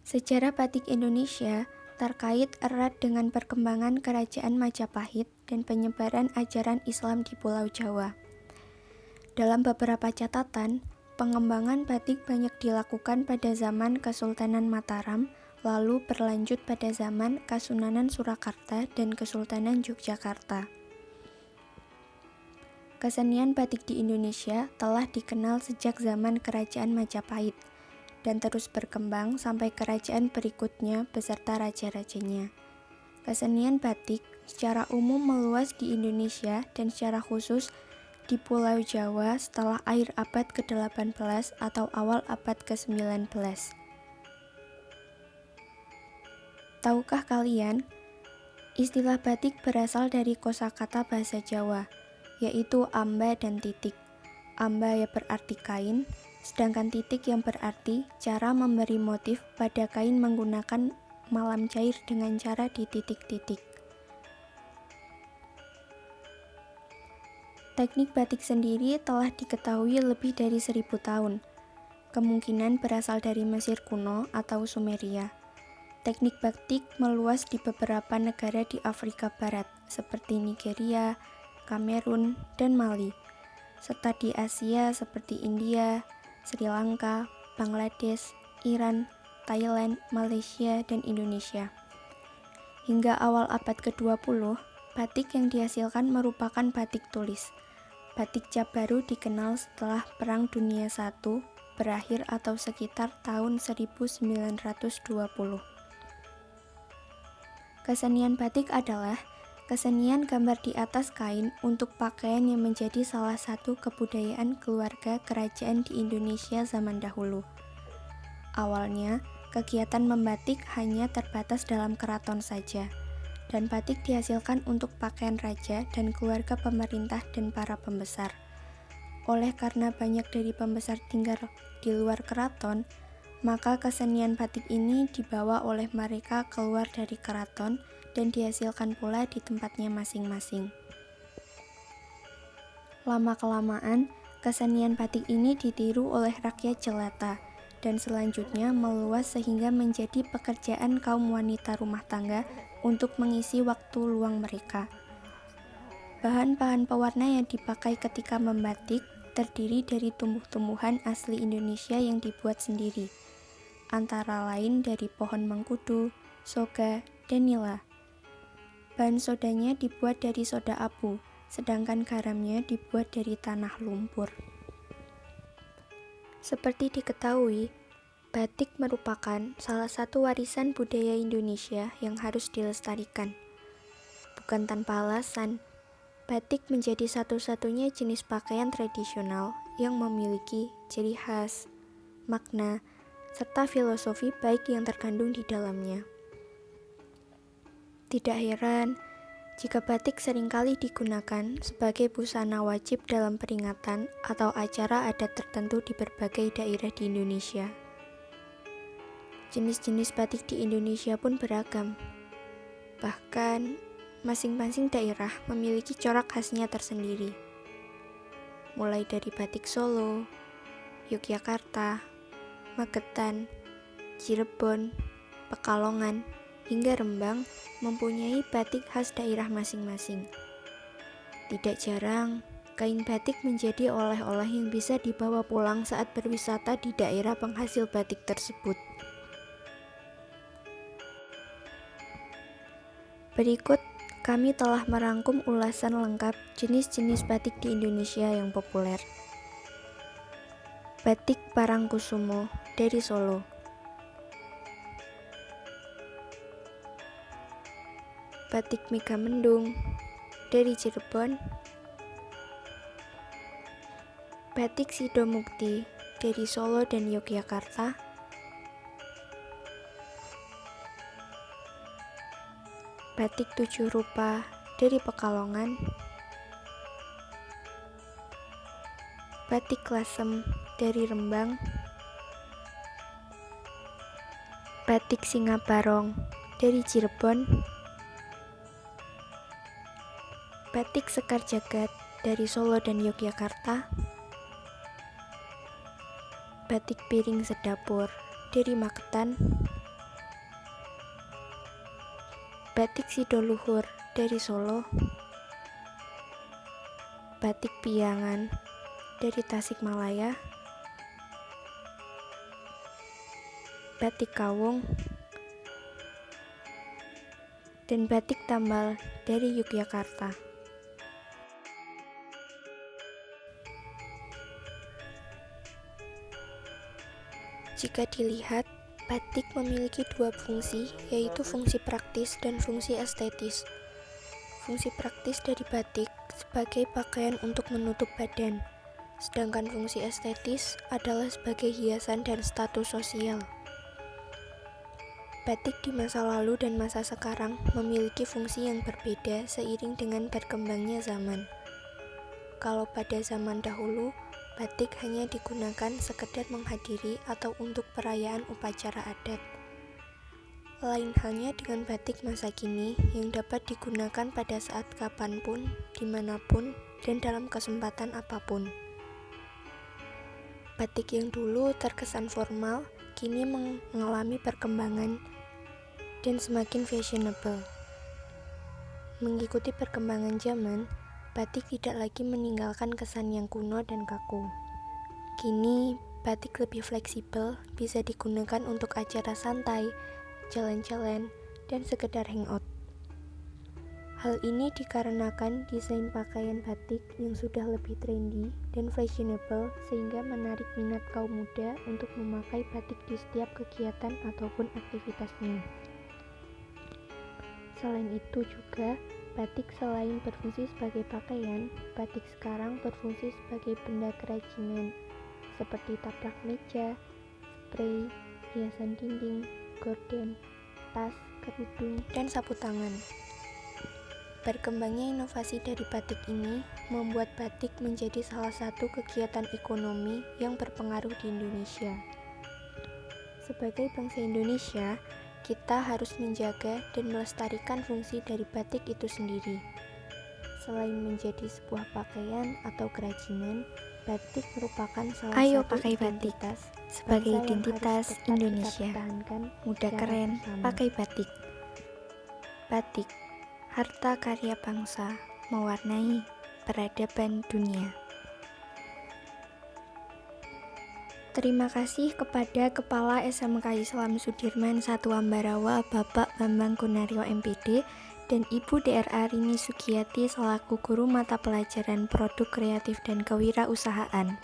Sejarah batik Indonesia terkait erat dengan perkembangan Kerajaan Majapahit dan penyebaran ajaran Islam di Pulau Jawa. Dalam beberapa catatan, pengembangan batik banyak dilakukan pada zaman Kesultanan Mataram, lalu berlanjut pada zaman Kasunanan Surakarta dan Kesultanan Yogyakarta. Kesenian batik di Indonesia telah dikenal sejak zaman Kerajaan Majapahit dan terus berkembang sampai kerajaan berikutnya beserta raja-rajanya. Kesenian batik secara umum meluas di Indonesia dan secara khusus di Pulau Jawa setelah akhir abad ke-18 atau awal abad ke-19. Tahukah kalian, istilah batik berasal dari kosakata bahasa Jawa, yaitu amba dan titik. Amba yang berarti kain, sedangkan titik yang berarti cara memberi motif pada kain menggunakan malam cair dengan cara dititik-titik. Teknik batik sendiri telah diketahui lebih dari 1000 tahun. Kemungkinan berasal dari Mesir kuno atau Sumeria. Teknik batik meluas di beberapa negara di Afrika Barat, seperti Nigeria, Kamerun, dan Mali, serta di Asia seperti India, Sri Lanka, Bangladesh, Iran, Thailand, Malaysia, dan Indonesia. Hingga awal abad ke-20, batik yang dihasilkan merupakan batik tulis. Batik cap baru dikenal setelah Perang Dunia I berakhir atau sekitar tahun 1920. Kesenian batik adalah kesenian gambar di atas kain untuk pakaian yang menjadi salah satu kebudayaan keluarga kerajaan di Indonesia zaman dahulu. Awalnya, kegiatan membatik hanya terbatas dalam keraton saja, dan batik dihasilkan untuk pakaian raja dan keluarga pemerintah dan para pembesar. Oleh karena banyak dari pembesar tinggal di luar keraton, maka kesenian batik ini dibawa oleh mereka keluar dari keraton dan dihasilkan pula di tempatnya masing-masing. Lama-kelamaan, kesenian batik ini ditiru oleh rakyat jelata dan selanjutnya meluas sehingga menjadi pekerjaan kaum wanita rumah tangga untuk mengisi waktu luang mereka. Bahan-bahan pewarna yang dipakai ketika membatik terdiri dari tumbuh-tumbuhan asli Indonesia yang dibuat sendiri, antara lain dari pohon mengkudu, soga, dan nila. Bahan sodanya dibuat dari soda abu, sedangkan garamnya dibuat dari tanah lumpur. Seperti diketahui, batik merupakan salah satu warisan budaya Indonesia yang harus dilestarikan. Bukan tanpa alasan, batik menjadi satu-satunya jenis pakaian tradisional yang memiliki ciri khas, makna, serta filosofi baik yang terkandung di dalamnya. Tidak heran jika batik seringkali digunakan sebagai busana wajib dalam peringatan atau acara adat tertentu di berbagai daerah di Indonesia. Jenis-jenis batik di Indonesia pun beragam. Bahkan, masing-masing daerah memiliki corak khasnya tersendiri. Mulai dari batik Solo, Yogyakarta, Magetan, Cirebon, Pekalongan, hingga Rembang mempunyai batik khas daerah masing-masing. Tidak jarang, kain batik menjadi oleh-oleh yang bisa dibawa pulang saat berwisata di daerah penghasil batik tersebut. Berikut, kami telah merangkum ulasan lengkap jenis-jenis batik di Indonesia yang populer. Batik Parangkusumo dari Solo. Batik Megamendung dari Cirebon. Batik Sidomukti dari Solo dan Yogyakarta. Batik Tujuh Rupa dari Pekalongan. Batik Lasem dari Rembang. Batik Singaparong dari Cirebon. Batik Sekar Jagad dari Solo dan Yogyakarta. Batik Piring Sedapur dari Magetan. Batik Sidoluhur dari Solo, batik Piangan dari Tasikmalaya, batik Kawung, dan batik Tambal dari Yogyakarta. Jika dilihat, batik memiliki dua fungsi, yaitu fungsi praktis dan fungsi estetis. Fungsi praktis dari batik sebagai pakaian untuk menutup badan, sedangkan fungsi estetis adalah sebagai hiasan dan status sosial. Batik di masa lalu dan masa sekarang memiliki fungsi yang berbeda seiring dengan berkembangnya zaman. Kalau pada zaman dahulu, batik hanya digunakan sekedar menghadiri atau untuk perayaan upacara adat. Lain halnya dengan batik masa kini yang dapat digunakan pada saat kapanpun, dimanapun, dan dalam kesempatan apapun. Batik yang dulu terkesan formal, kini mengalami perkembangan dan semakin fashionable. Mengikuti perkembangan zaman, batik tidak lagi meninggalkan kesan yang kuno dan kaku. Kini, batik lebih fleksibel, bisa digunakan untuk acara santai, jalan-jalan, dan sekedar hangout. Hal ini dikarenakan desain pakaian batik yang sudah lebih trendy dan fashionable sehingga menarik minat kaum muda untuk memakai batik di setiap kegiatan ataupun aktivitasnya. Selain itu juga, batik selain berfungsi sebagai pakaian, batik sekarang berfungsi sebagai benda kerajinan seperti taplak meja, spray, hiasan dinding, gorden, tas, kerudung, dan sapu tangan. Berkembangnya inovasi dari batik ini membuat batik menjadi salah satu kegiatan ekonomi yang berpengaruh di Indonesia. Sebagai bangsa Indonesia, kita harus menjaga dan melestarikan fungsi dari batik itu sendiri. Selain menjadi sebuah pakaian atau kerajinan, batik merupakan salah satu identitas sebagai identitas Indonesia. Muda keren, pakai batik. Batik, harta karya bangsa, mewarnai peradaban dunia. Terima kasih kepada Kepala SMK Islam Sudirman 1 Ambarawa Bapak Bambang Gunario MPD dan Ibu DRA Rini Sugiyati selaku Guru Mata Pelajaran Produk Kreatif dan Kewirausahaan.